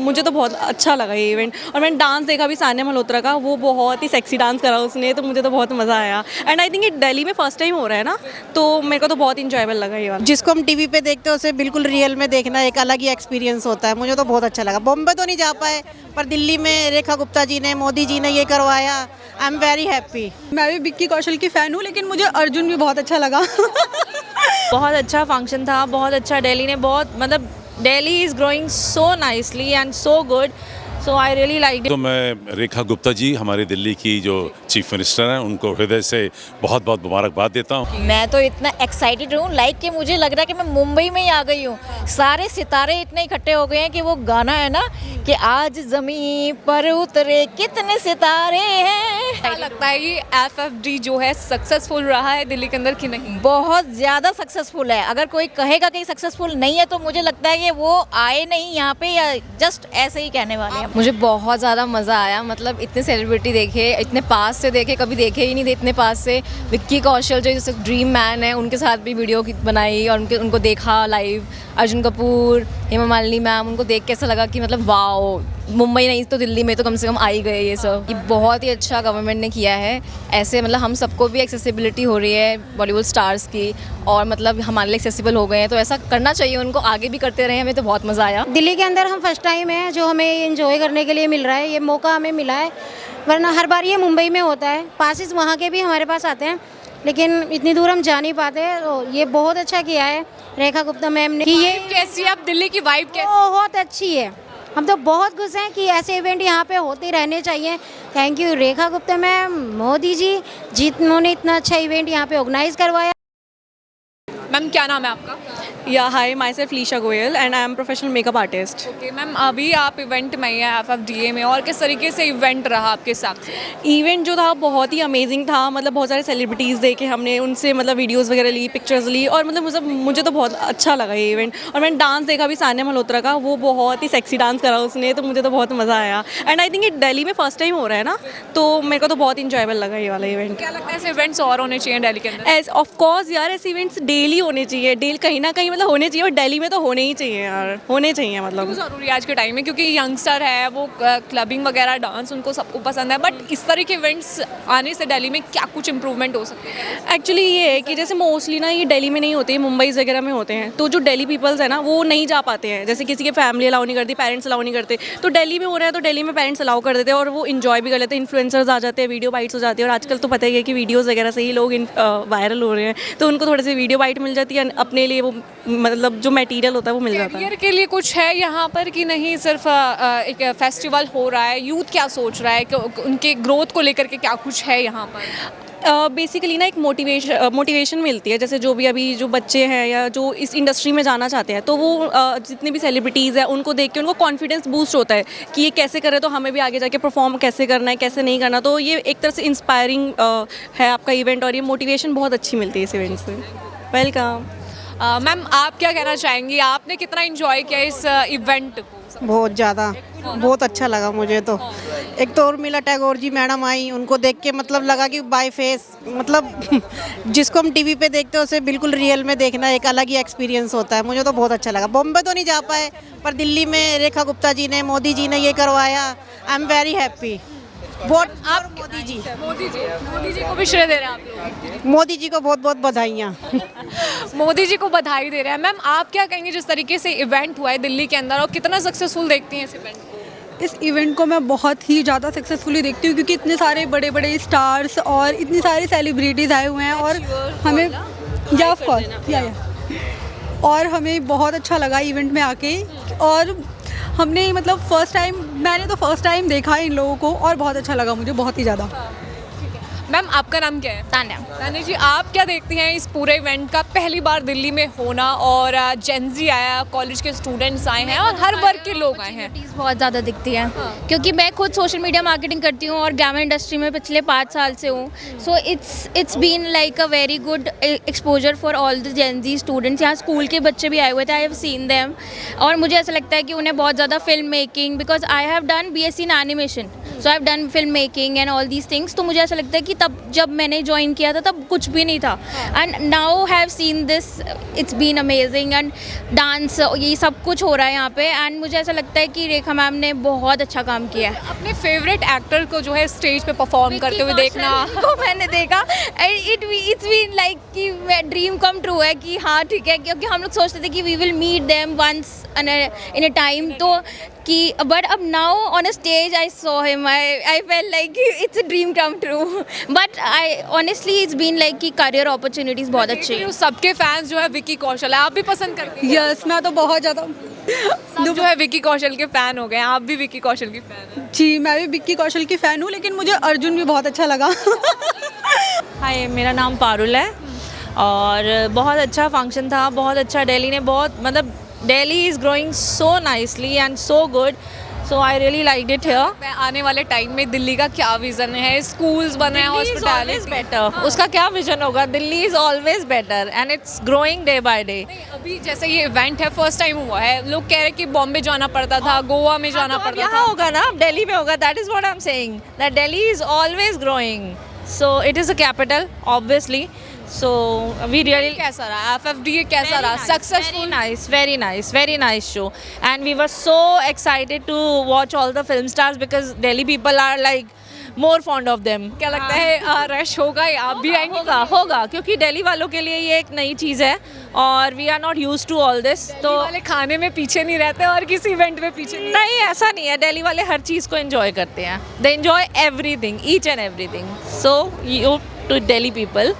मुझे तो बहुत अच्छा लगा ये इवेंट। और मैंने डांस देखा भी सानिया मल्होत्रा का, वो बहुत ही सेक्सी डांस करा उसने, तो मुझे तो बहुत मज़ा आया। एंड आई थिंक ये दिल्ली में फर्स्ट टाइम हो रहा है ना, तो मेरे को तो बहुत इंजॉयबल लगा ये वाला। जिसको हम टीवी पे देखते हैं उसे बिल्कुल रियल में देखना एक अलग ही एक्सपीरियंस होता है। मुझे तो बहुत अच्छा लगा। बॉम्बे तो नहीं जा पाए, पर दिल्ली में रेखा गुप्ता जी ने, मोदी जी ने ये करवाया। I am very happy. मैं भी विक्की कौशल की फ़ैन हूँ, लेकिन मुझे अर्जुन भी बहुत अच्छा लगा। बहुत अच्छा फंक्शन था, बहुत अच्छा। दिल्ली ने बहुत मतलब Delhi is growing so nicely and so good, so I really like. तो मैं रेखा गुप्ता जी, हमारे दिल्ली की जो चीफ मिनिस्टर हैं, उनको हृदय से बहुत बहुत मुबारकबाद देता हूँ। मैं तो इतना एक्साइटेड हूँ लाइक कि मुझे लग रहा है कि मैं मुंबई में ही आ गई हूँ। सारे सितारे इतने इकट्ठे हो गए हैं कि वो गाना है ना कि आज ज़मीं पर उतरे कितने सितारे हैं। क्या लगता है ये FFD जो है सक्सेसफुल रहा है दिल्ली के अंदर कि नहीं? बहुत ज़्यादा सक्सेसफुल है। अगर कोई कहेगा कि सक्सेसफुल नहीं है तो मुझे लगता है कि वो आए नहीं यहाँ पे, या जस्ट ऐसे ही कहने वाले हैं। मुझे बहुत ज़्यादा मज़ा आया। मतलब इतने सेलिब्रिटी देखे, इतने पास से देखे, कभी देखे ही नहीं थे इतने पास से। विक्की कौशल जो जैसे ड्रीम मैन है, उनके साथ भी वीडियो बनाई और उनको देखा लाइव। अर्जुन कपूर, हेमा मालिनी मैम, उनको देख के ऐसा लगा कि मतलब वाओ, मुंबई नहीं तो दिल्ली में तो कम से कम आ ही गए ये सब। ये बहुत ही अच्छा गवर्नमेंट ने किया है। ऐसे मतलब हम सबको भी एक्सेसिबिलिटी हो रही है बॉलीवुड स्टार्स की, और मतलब हमारे लिए एक्सेसिबल हो गए हैं, तो ऐसा करना चाहिए उनको, आगे भी करते रहे। हमें तो बहुत मज़ा आया। दिल्ली के अंदर हम फर्स्ट टाइम है जो हमें एंजॉय करने के लिए मिल रहा है, ये मौका हमें मिला है। वरना हर बार ये मुंबई में होता है। पासिस वहाँ के भी हमारे पास आते हैं, लेकिन इतनी दूर हम जा नहीं पाते। तो ये बहुत अच्छा किया है रेखा गुप्ता मैम ने कि ये कैसी है आप दिल्ली की वाइब कैसी? बहुत अच्छी है। हम तो बहुत खुश हैं कि ऐसे इवेंट यहाँ पे होते रहने चाहिए। Thank you Rekha Gupta ma'am, Modi ji जिन्होंने इतना अच्छा इवेंट यहाँ पे ऑर्गेनाइज करवाया। मैम क्या नाम है आपका? या hi, myself Leesha Goyal and I am professional makeup artist. Okay ma'am, अभी आप इवेंट में हैं FFDA में, और किस तरीके से इवेंट रहा आपके साथ? इवेंट जो था बहुत ही अमेजिंग था। मतलब बहुत सारे सेलिब्रिटीज़ देखे हमने, उनसे मतलब वीडियोस वगैरह ली, पिक्चर्स ली, और मतलब मुझे तो बहुत अच्छा लगा ये इवेंट। और मैंने डांस देखा भी सानिया मल्होत्रा का, वो बहुत ही सेक्सी डांस करा उसने, तो मुझे तो बहुत मज़ा आया। एंड आई थिंक ये दिल्ली में फर्स्ट टाइम हो रहा है ना, तो मेरे को तो बहुत इंजॉयबल लगा ये वाला इवेंट। क्या लगता है ऐसे इवेंट्स और होने चाहिए दिल्ली के अंदर? एज ऑफ कोर्स यार, ऐसे इवेंट्स डेली होने चाहिए। डेली कहीं ना कहीं मतलब होने चाहिए, और दिल्ली में तो होने ही चाहिए यार, होने चाहिए मतलब। क्यों ज़रूरी है आज के टाइम में? क्योंकि यंगस्टर है, वो क्लबिंग वगैरह डांस उनको सबको पसंद है, बट इस तरह के इवेंट्स आने से दिल्ली में क्या कुछ इंप्रूवमेंट हो सकती है? एक्चुअली ये है कि जैसे मोस्टली ना ये दिल्ली में नहीं होते, मुंबई वगैरह में होते हैं, तो जो दिल्ली पीपल्स है ना वो नहीं जा पाते हैं। जैसे किसी के फैमिली अलाउ नहीं करती, पेरेंट्स अलाउ नहीं करते, तो दिल्ली में हो रहा है तो दिल्ली में पेरेंट्स अलाउ कर देते हैं, और वो इन्जॉय भी कर लेते हैं। इन्फ्लुएंसर्स आ जाते हैं, वीडियो बाइट्स हो जाती है, और आजकल तो पता ही है कि वीडियोज़ वगैरह से ही लोग वायरल हो रहे हैं, तो उनको थोड़े से वीडियो बाइट मिल जाती है, अपने लिए वो मतलब जो मटेरियल होता है वो मिल जाता है। करियर के लिए कुछ है यहाँ पर कि नहीं, सिर्फ एक फेस्टिवल हो रहा है? यूथ क्या सोच रहा है कि उनके ग्रोथ को लेकर के क्या कुछ है यहाँ पर? बेसिकली ना एक मोटिवेशन मिलती है। जैसे जो भी अभी जो बच्चे हैं या जो इस इंडस्ट्री में जाना चाहते हैं, तो वो जितने भी सेलिब्रिटीज़ हैं उनको देख के उनको कॉन्फिडेंस बूस्ट होता है कि ये कैसे कर रहे हैं, तो हमें भी आगे जाके परफॉर्म कैसे करना है, कैसे नहीं करना। तो ये एक तरह से इंस्पायरिंग है आपका इवेंट, और ये मोटिवेशन बहुत अच्छी मिलती है इस इवेंट से। वेलकम। मैम आप क्या कहना चाहेंगी, आपने कितना एंजॉय किया इस इवेंट को? बहुत ज़्यादा, बहुत अच्छा लगा मुझे तो। एक तो उर्मिला टैगोर जी मैडम आई, उनको देख के मतलब लगा कि बाय फेस मतलब जिसको हम टीवी पे देखते हैं उसे बिल्कुल रियल में देखना एक अलग ही एक्सपीरियंस होता है। मुझे तो बहुत अच्छा लगा। बॉम्बे तो नहीं जा पाए, पर दिल्ली में रेखा गुप्ता जी ने, मोदी जी ने ये करवाया। I am very happy. Vote आप मोदी जी को भी श्रेय दे रहे हैं आप लोग? मोदी जी को बहुत बहुत बधाइयाँ। मोदी जी को बधाई दे रहे हैं। मैम आप क्या कहेंगे जिस तरीके से इवेंट हुआ है दिल्ली के अंदर, और कितना सक्सेसफुल देखती हैं इस इवेंट को? इस इवेंट को मैं बहुत ही ज़्यादा सक्सेसफुली देखती हूँ, क्योंकि इतने सारे बड़े बड़े स्टार्स और इतनी सारी सेलिब्रिटीज़ आए हुए हैं, और हमें या ऑफ कोर्स या और हमें बहुत अच्छा लगा इवेंट में आके। और हमने मतलब मैंने तो फर्स्ट टाइम देखा इन लोगों को, और बहुत अच्छा लगा मुझे, बहुत ही ज़्यादा। मैम आपका नाम क्या है? तान्या। तान्या जी, आप क्या देखती हैं इस पूरे इवेंट का पहली बार दिल्ली में होना, और जेनजी आया, कॉलेज के स्टूडेंट्स आए हैं, और हर वर्ग के लोग आए हैं? बहुत ज़्यादा दिखती है, क्योंकि मैं खुद सोशल मीडिया मार्केटिंग करती हूँ और ग्रामीण इंडस्ट्री में पिछले 5 साल से हूँ। So it's been like a very good exposure for all the Gen Z students. यहाँ स्कूल के बच्चे भी आए हुए थे, आई हैव सीन देम, और मुझे ऐसा लगता है कि उन्हें बहुत ज़्यादा film making, because I have done BSc in animation, so I have done film making and all these things. तो मुझे ऐसा लगता है कि तब जब मैंने ज्वाइन किया था तब कुछ भी नहीं था, and now have seen this, it's been amazing, and dance ये सब कुछ हो रहा है यहाँ पे, एंड मुझे ऐसा लगता है कि रेखा मैम ने बहुत अच्छा काम किया है। अपने फेवरेट एक्टर को जो है स्टेज पे परफॉर्म करते हुए देखना को मैंने देखा, इट्स बीन लाइक कि ड्रीम कम ट्रू है कि हाँ ठीक है, क्योंकि हम लोग सोचते थे कि we will meet them once in a time, तो कि बट अब now on a stage I saw him, I fell like it's a dream come true, but I honestly it's been like कि करियर अपॉर्चुनिटीज बहुत अच्छी हैं। सबके fans जो है विकी कौशल है, आप भी पसंद करते हैं? यस, मैं तो बहुत ज़्यादा सब जो है विकी कौशल के फैन हो गए हैं, आप भी विकी कौशल की फैन हैं? जी, मैं भी विक्की कौशल की फ़ैन हूँ, लेकिन मुझे अर्जुन भी बहुत अच्छा लगा। हाय, मेरा नाम पारुल है और बहुत अच्छा फंक्शन था, बहुत अच्छा। दिल्ली ने बहुत मतलब Delhi is growing so nicely and so good, so I really like it here. आने वाले टाइम में दिल्ली का क्या विजन है? स्कूल्स बने हैं, हॉस्पिटैलिटी बेटर, उसका क्या विजन होगा? Delhi is always better and it's growing day by day. अभी जैसे ये इवेंट है, फर्स्ट टाइम हुआ है, लोग कह रहे हैं कि बॉम्बे जाना पड़ता था, गोवा में जाना पड़ता था, यहाँ होगा ना, अब दिल्ली में होगा। That is what I am saying, that Delhi is always growing, so it is a capital obviously, so we really कैसा रहा FFDA कैसा रहा? Successful? very nice show, and we were so excited to watch all the film stars because Delhi people are like more fond of them. क्या लगता है rush होगा या आप भी आएंगे? होगा क्योंकि दिल्ली वालों के लिए ये एक नई चीज़ है और we are not use to all this. तो वाले खाने में पीछे नहीं रहते और किसी इवेंट में पीछे नहीं, ऐसा नहीं है। दिल्ली वाले हर चीज़ को एंजॉय करते हैं, they enjoy everything, each and everything, so you to Delhi people.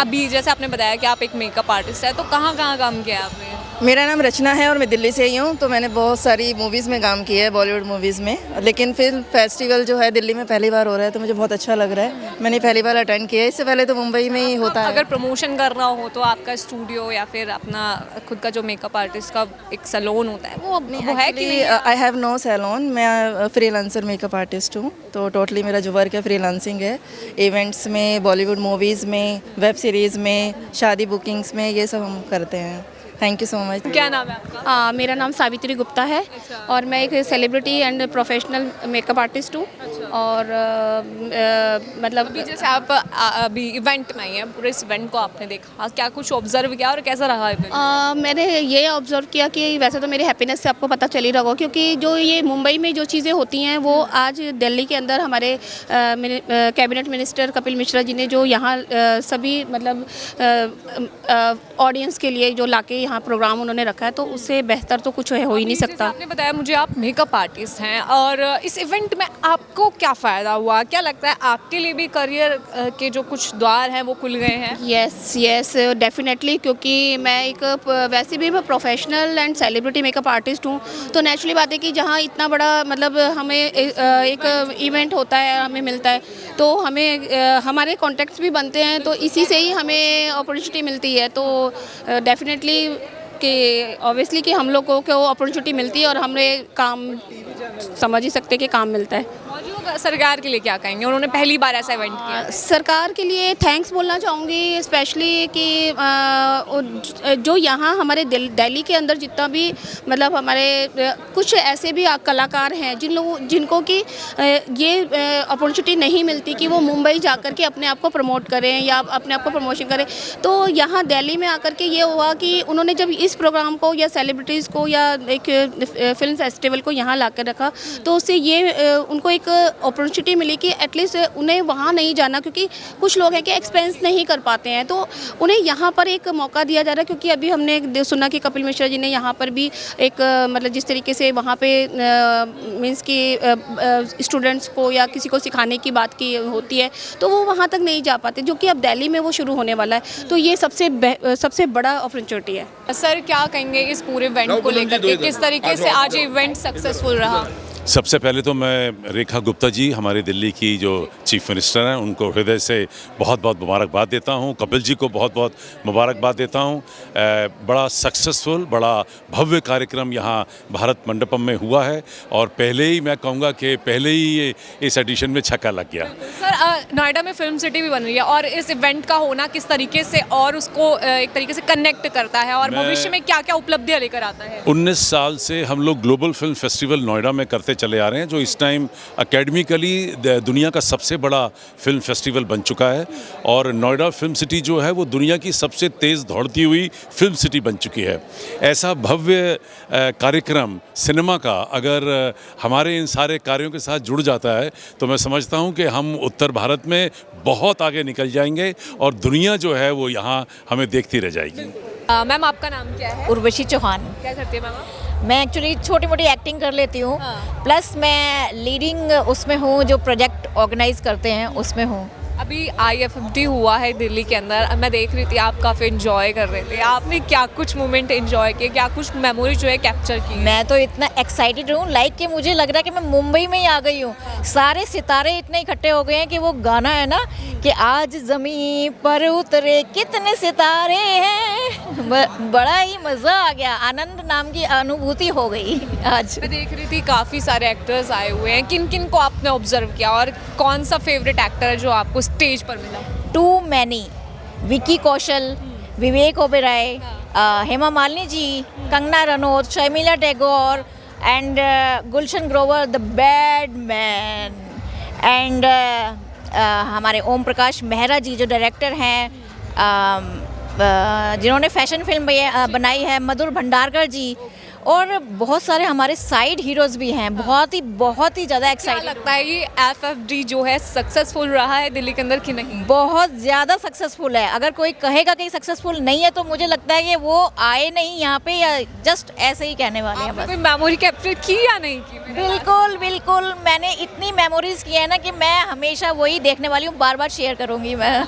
अभी जैसे आपने बताया कि आप एक मेकअप आर्टिस्ट है, तो कहाँ कहाँ काम किया आपने? मेरा नाम रचना है और मैं दिल्ली से ही हूँ, तो मैंने बहुत सारी मूवीज़ में काम किया है, बॉलीवुड मूवीज़ में, लेकिन फिल्म फेस्टिवल जो है दिल्ली में पहली बार हो रहा है, तो मुझे बहुत अच्छा लग रहा है। मैंने पहली बार अटेंड किया है, इससे पहले तो मुंबई में ही होता है। अगर प्रमोशन करना हो तो आपका स्टूडियो या फिर अपना खुद का जो मेकअप आर्टिस्ट का एक सैलून होता है, वो है कि नहीं? आई हैव नो सैलून, मैं फ्रीलांसर मेकअप आर्टिस्ट हूँ, तो टोटली मेरा जो वर्क है फ्रीलांसिंग है। इवेंट्स में, बॉलीवुड मूवीज़ में, वेब सीरीज़ में, शादी बुकिंग्स में, ये सब हम करते हैं। Thank you so much. क्या नाम है आपका? मेरा नाम सावित्री गुप्ता है और मैं एक celebrity and professional makeup artist हूँ, और मतलब अभी जैसे आप अभी इवेंट में आई हैं, पूरे इस इवेंट को आपने देखा, क्या कुछ ऑब्जर्व किया और कैसा रहा इवेंट? मैंने ये ऑब्जर्व किया कि वैसे तो मेरी हैप्पीनेस से आपको पता चल ही रहा होगा, क्योंकि जो ये मुंबई में जो चीज़ें होती हैं वो आज दिल्ली के अंदर हमारे कैबिनेट मिनिस्टर कपिल मिश्रा जी ने जो यहाँ सभी मतलब ऑडियंस के लिए जो लाके यहाँ प्रोग्राम उन्होंने रखा है, तो उससे बेहतर तो कुछ हो ही नहीं सकता। आपने बताया मुझे आप मेकअप आर्टिस्ट हैं, और इस इवेंट में आपको क्या फ़ायदा हुआ? क्या लगता है आपके लिए भी करियर के जो कुछ द्वार हैं वो खुल गए हैं? यस डेफिनेटली, क्योंकि मैं एक वैसे भी मैं professional and celebrity makeup artist हूँ, तो नेचुरली बात है कि जहाँ इतना बड़ा मतलब हमें एक इवेंट होता है, हमें मिलता है, तो हमें हमारे कॉन्टैक्ट्स भी बनते हैं, तो इसी से ही हमें अपॉर्चुनिटी मिलती है। तो डेफिनेटली कि ऑब्वियसली कि हम लोगों को अपॉर्चुनिटी मिलती है और हमें काम समझ ही सकते कि काम मिलता है। और सरकार के लिए क्या कहेंगे? उन्होंने पहली बार ऐसा इवेंट किया। सरकार के लिए थैंक्स बोलना चाहूँगी, स्पेशली कि जो यहाँ हमारे दिल्ली के अंदर जितना भी मतलब हमारे कुछ ऐसे भी कलाकार हैं जिनको कि ये अपॉर्चुनिटी नहीं मिलती कि वो मुंबई जाकर के अपने आप को प्रमोट करें या अपने आप को प्रमोशन करें, तो यहाँ दिल्ली में आकर के ये हुआ कि उन्होंने जब इस प्रोग्राम को या सेलिब्रिटीज़ को या एक फिल्म फेस्टिवल को यहाँ ला कर रखा, तो उससे ये उनको एक अपॉर्चुनिटी मिली कि एटलीस्ट उन्हें वहाँ नहीं जाना, क्योंकि कुछ लोग हैं कि एक्सपेंस नहीं कर पाते हैं, तो उन्हें यहाँ पर एक मौका दिया जा रहा है। क्योंकि अभी हमने सुना कि कपिल मिश्रा जी ने यहाँ पर भी एक मतलब जिस तरीके से वहाँ पे मीन्स कि स्टूडेंट्स को या किसी को सिखाने की बात की होती है, तो वो वहाँ तक नहीं जा पाते, जो कि अब दिल्ली में वो शुरू होने वाला है, तो ये सबसे बड़ा अपॉर्चुनिटी है। सर क्या कहेंगे इस पूरे इवेंट को लेकर के, किस तरीके से आज ये इवेंट सक्सेसफुल रहा? सबसे पहले तो मैं रेखा गुप्ता जी, हमारे दिल्ली की जो चीफ मिनिस्टर हैं, उनको हृदय से बहुत बहुत मुबारकबाद देता हूं। कपिल जी को बहुत बहुत मुबारकबाद देता हूं। बड़ा सक्सेसफुल, बड़ा भव्य कार्यक्रम यहाँ भारत मंडपम में हुआ है, और पहले ही मैं कहूँगा कि पहले ही ये इस एडिशन में छक्का लग गया। सर नोएडा में फिल्म सिटी भी बन रही है, और इस इवेंट का होना किस तरीके से और उसको एक तरीके से कनेक्ट करता है, और भविष्य में क्या क्या उपलब्धियाँ लेकर आता है? 19 साल से हम लोग ग्लोबल फिल्म फेस्टिवल नोएडा में करते बढ़ते चले आ रहे हैं, जो इस टाइम एकेडमिकली दुनिया का सबसे बड़ा फिल्म फेस्टिवल बन चुका है। और नोएडा फिल्म सिटी जो है वो दुनिया की सबसे तेज़ दौड़ती हुई फिल्म सिटी बन चुकी है। ऐसा भव्य कार्यक्रम सिनेमा का अगर हमारे इन सारे कार्यों के साथ जुड़ जाता है तो मैं समझता हूँ कि हम उत्तर भारत में बहुत आगे निकल जाएंगे और दुनिया जो है वो यहाँ हमें देखती रह जाएगी। मैम आपका नाम क्या है? उर्वशी चौहान। क्या करती है मैम आप? मैं एक्चुअली छोटी मोटी एक्टिंग कर लेती हूँ, प्लस मैं लीडिंग उसमें हूँ, जो प्रोजेक्ट ऑर्गेनाइज करते हैं उसमें हूँ। अभी IFFD हुआ है दिल्ली के अंदर, मैं देख रही थी आप काफ़ी इन्जॉय कर रहे थे। आपने क्या कुछ मोमेंट इन्जॉय किए, क्या कुछ मेमोरी जो है कैप्चर की? मैं तो इतना एक्साइटेड हूँ लाइक कि मुझे लग रहा है कि मैं मुंबई में ही आ गई हूँ। सारे सितारे इतने इकट्ठे हो गए हैं कि वो गाना है ना कि आज ज़मीं पर उतरे कितने सितारे हैं, बड़ा ही मज़ा आ गया, आनंद नाम की अनुभूति हो गई आज। मैं देख रही थी काफ़ी सारे एक्टर्स आए हुए हैं, किन किन को आपने ऑब्जर्व किया और कौन सा फेवरेट एक्टर है जो आपको स्टेज पर मिला? Too many, Vicky Kaushal, Vivek Oberoi, Hema Malini ji, Kangana Ranaut, Sharmila Tagore and Gulshan Grover the bad man and हमारे ओम प्रकाश मेहरा जी जो डायरेक्टर हैं, जिन्होंने फैशन फिल्म बनाई है, मधुर भंडारकर जी, और बहुत सारे हमारे साइड हीरोज़ भी हैं। बहुत ही ज़्यादा क्या एक्साइटेड लगता है ये FFD जो है सक्सेसफुल रहा है दिल्ली के अंदर कि नहीं? बहुत ज़्यादा सक्सेसफुल है। अगर कोई कहेगा कि सक्सेसफुल नहीं है तो मुझे लगता है कि वो आए नहीं यहाँ पे, या जस्ट ऐसे ही कहने वाले हैं आपने बस। कोई मेमोरी कैप्चर की या नहीं की? बिल्कुल बिल्कुल, मैंने इतनी मेमोरीज की है ना कि मैं हमेशा वही देखने वाली हूँ, बार बार शेयर करूँगी मैं।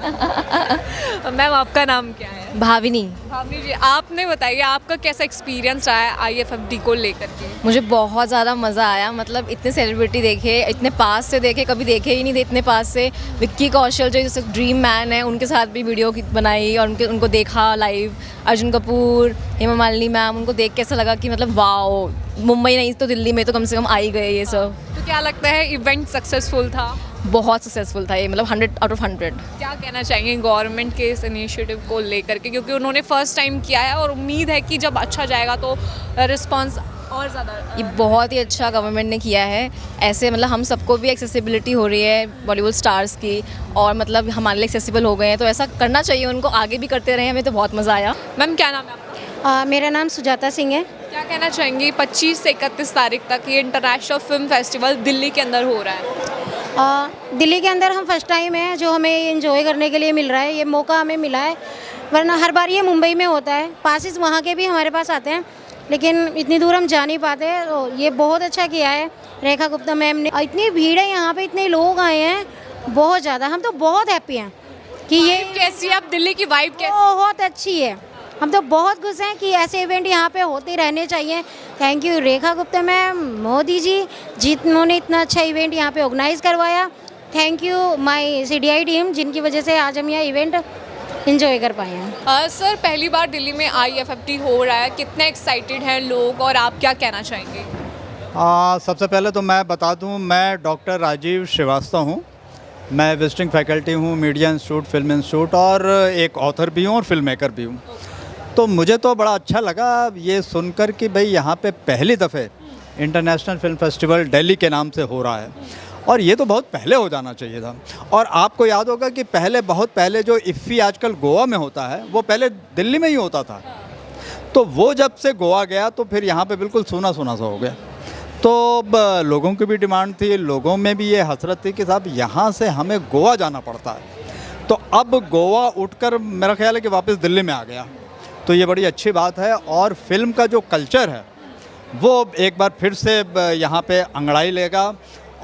मैम आपका नाम क्या है? भाविनी। भावनी जी, आपने बताइए आपका कैसा एक्सपीरियंस रहा है IFFD को लेकर के? मुझे बहुत ज़्यादा मज़ा आया, मतलब इतने सेलिब्रिटी देखे, इतने पास से देखे, कभी देखे ही नहीं थे इतने पास से। विक्की कौशल जो जैसे ड्रीम मैन है, उनके साथ भी वीडियो बनाई और उनको देखा लाइव। अर्जुन कपूर, हेमा मालिनी मैम, उनको देख के ऐसा लगा कि मतलब वाओ, मुंबई नहीं तो दिल्ली में तो कम से कम आ ही गए ये सब। तो क्या लगता है इवेंट सक्सेसफुल था? बहुत सक्सेसफुल था ये, मतलब 100 आउट ऑफ 100। क्या कहना चाहेंगे गवर्नमेंट के इस इनिशिएटिव को लेकर के, क्योंकि उन्होंने फर्स्ट टाइम किया है और उम्मीद है कि जब अच्छा जाएगा तो रिस्पांस और ज़्यादा। ये बहुत ही अच्छा गवर्नमेंट ने किया है। ऐसे मतलब हम सबको भी एक्सेसिबिलिटी हो रही है बॉलीवुड स्टार्स की, और मतलब हमारे लिए एक्सेसिबल हो गए हैं, तो ऐसा करना चाहिए उनको, आगे भी करते रहे। हमें तो बहुत मज़ा आया। मैम क्या नाम है आपका? मेरा नाम सुजाता सिंह है। क्या कहना चाहेंगे 25 से 31 तारीख तक ये इंटरनेशनल फिल्म फेस्टिवल दिल्ली के अंदर हो रहा है? दिल्ली के अंदर हम फर्स्ट टाइम है जो हमें एंजॉय करने के लिए मिल रहा है, ये मौका हमें मिला है, वरना हर बार ये मुंबई में होता है। पासिस वहाँ के भी हमारे पास आते हैं, लेकिन इतनी दूर हम जा नहीं पाते, तो ये बहुत अच्छा किया है रेखा गुप्ता मैम ने। इतनी भीड़ है यहाँ पे, इतने लोग आए हैं, बहुत ज़्यादा। हम तो बहुत हैप्पी हैं कि ये कैसी है, आप दिल्ली की वाइब कैसी? बहुत अच्छी है। हम तो बहुत खुश हैं कि ऐसे इवेंट यहाँ पे होते रहने चाहिए। Thank you Rekha Gupta ma'am, Modi ji जिन्होंने इतना अच्छा इवेंट यहाँ पे ऑर्गेनाइज करवाया। Thank you my CDI team, जिनकी वजह से आज हम यहाँ इवेंट एंजॉय कर पाए हैं। सर पहली बार दिल्ली में IFFD हो रहा है, कितने एक्साइटेड हैं लोग और आप क्या कहना चाहेंगे? सबसे पहले तो मैं बता दूं, मैं डॉक्टर राजीव श्रीवास्तव हूं। मैं विजिटिंग फैकल्टी हूं मीडिया इंस्टीट्यूट, फिल्म इंस्टीट्यूट, और एक ऑथर भी हूं और फिल्म मेकर भी हूं। तो मुझे तो बड़ा अच्छा लगा ये सुनकर कि भाई यहाँ पे पहली दफ़े इंटरनेशनल फिल्म फेस्टिवल दिल्ली के नाम से हो रहा है, और ये तो बहुत पहले हो जाना चाहिए था। और आपको याद होगा कि पहले, बहुत पहले जो इफ़ी आजकल गोवा में होता है, वो पहले दिल्ली में ही होता था। तो वो जब से गोवा गया तो फिर यहाँ पे बिल्कुल सूना सूना सा हो गया। तो लोगों की भी डिमांड थी, लोगों में भी ये हसरत थी कि साहब यहाँ से हमें गोवा जाना पड़ता है। तो अब गोवा उठकर मेरा ख्याल है कि वापस दिल्ली में आ गया, तो ये बड़ी अच्छी बात है। और फिल्म का जो कल्चर है वो एक बार फिर से यहाँ पे अंगड़ाई लेगा,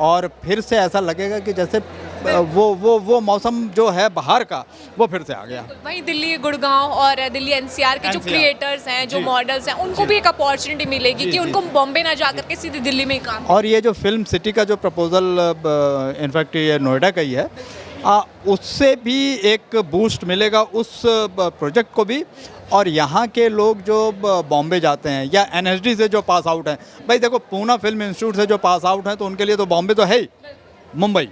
और फिर से ऐसा लगेगा कि जैसे वो मौसम जो है बाहर का, वो फिर से आ गया। वहीं दिल्ली, गुड़गांव और दिल्ली NCR के जो क्रिएटर्स हैं, जो मॉडल्स हैं, उनको भी एक अपॉर्चुनिटी मिलेगी कि उनको बॉम्बे ना जाकर के सीधे दिल्ली में ही काम। और ये जो फिल्म सिटी का जो प्रपोजल, इनफैक्ट ये नोएडा का ही है, उससे भी एक बूस्ट मिलेगा उस प्रोजेक्ट को भी। और यहाँ के लोग जो बॉम्बे जाते हैं या NSD से जो पास आउट हैं, भाई देखो पूना फिल्म इंस्टीट्यूट से जो पास आउट हैं तो उनके लिए तो बॉम्बे तो है ही, मुंबई।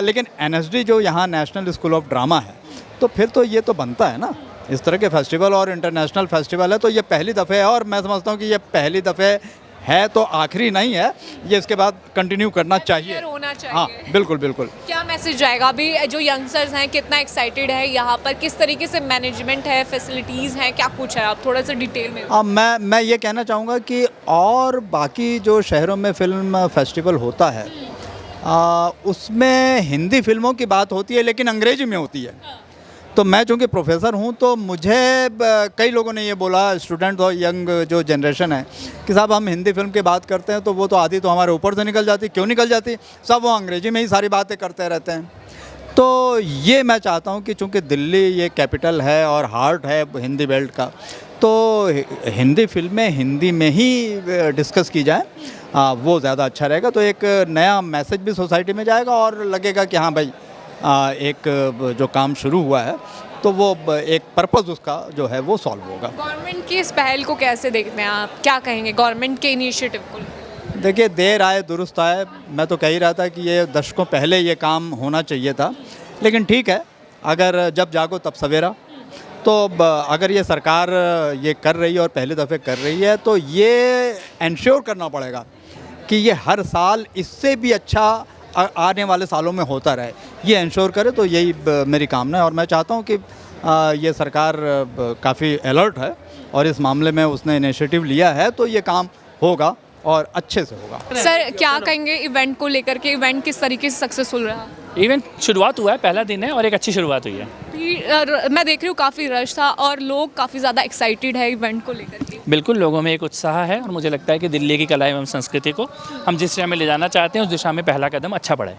लेकिन NSD जो यहाँ नेशनल स्कूल ऑफ ड्रामा है, तो फिर तो ये तो बनता है ना इस तरह के फेस्टिवल, और इंटरनेशनल फेस्टिवल है, तो ये पहली दफ़े है। और मैं समझता हूँ कि ये पहली दफ़े है तो आखिरी नहीं है, ये इसके बाद कंटिन्यू करना चाहिए। Year होना चाहिए। हाँ बिल्कुल बिल्कुल। क्या मैसेज जाएगा अभी जो यंगस्टर्स हैं, कितना एक्साइटेड है यहाँ पर, किस तरीके से मैनेजमेंट है, फैसिलिटीज़ हैं, क्या कुछ है, आप थोड़ा सा डिटेल में। मैं ये कहना चाहूँगा कि और बाकी जो शहरों में फिल्म फेस्टिवल होता है उसमें हिंदी फिल्मों की बात होती है लेकिन अंग्रेजी में होती है। तो मैं चूँकि प्रोफेसर हूँ तो मुझे कई लोगों ने ये बोला, स्टूडेंट और यंग जो जनरेशन है, कि साहब हम हिंदी फिल्म की बात करते हैं तो वो तो आधी तो हमारे ऊपर से निकल जाती, क्यों निकल जाती, सब वो अंग्रेजी में ही सारी बातें करते रहते हैं। तो ये मैं चाहता हूँ कि चूँकि दिल्ली ये कैपिटल है और हार्ट है हिंदी बेल्ट का, तो हिंदी फिल्में हिंदी में ही डिस्कस की जाए, वो ज़्यादा अच्छा रहेगा। तो एक नया मैसेज भी सोसाइटी में जाएगा और लगेगा कि हाँ भाई एक जो काम शुरू हुआ है तो वो एक पर्पज़ उसका जो है वो सॉल्व होगा। गवर्नमेंट की इस पहल को कैसे देखते हैं आप, क्या कहेंगे गवर्नमेंट के इनिशिएटिव को? देखिए, देर आए दुरुस्त आए, मैं तो कह ही रहा था कि ये दशकों पहले ये काम होना चाहिए था, लेकिन ठीक है, अगर जब जागो तब सवेरा। तो अगर ये सरकार ये कर रही है और पहले दफ़े कर रही है तो ये इंश्योर करना पड़ेगा कि ये हर साल इससे भी अच्छा आने वाले सालों में होता रहे, ये इंश्योर करे। तो यही मेरी कामना है और मैं चाहता हूँ कि ये सरकार काफ़ी अलर्ट है और इस मामले में उसने इनिशिएटिव लिया है, तो ये काम होगा और अच्छे से होगा। सर क्या कहेंगे इवेंट को लेकर के, इवेंट किस तरीके से सक्सेसफुल रहा? इवेंट शुरुआत हुआ है, पहला दिन है और एक अच्छी शुरुआत हुई है। मैं देख रही हूँ काफ़ी रश था और लोग काफ़ी ज़्यादा एक्साइटेड है इवेंट को लेकर के। बिल्कुल, लोगों में एक उत्साह है और मुझे लगता है कि दिल्ली की कला एवं संस्कृति को हम जिस दिशा में ले जाना चाहते हैं उस दिशा में पहला कदम अच्छा पड़ा है।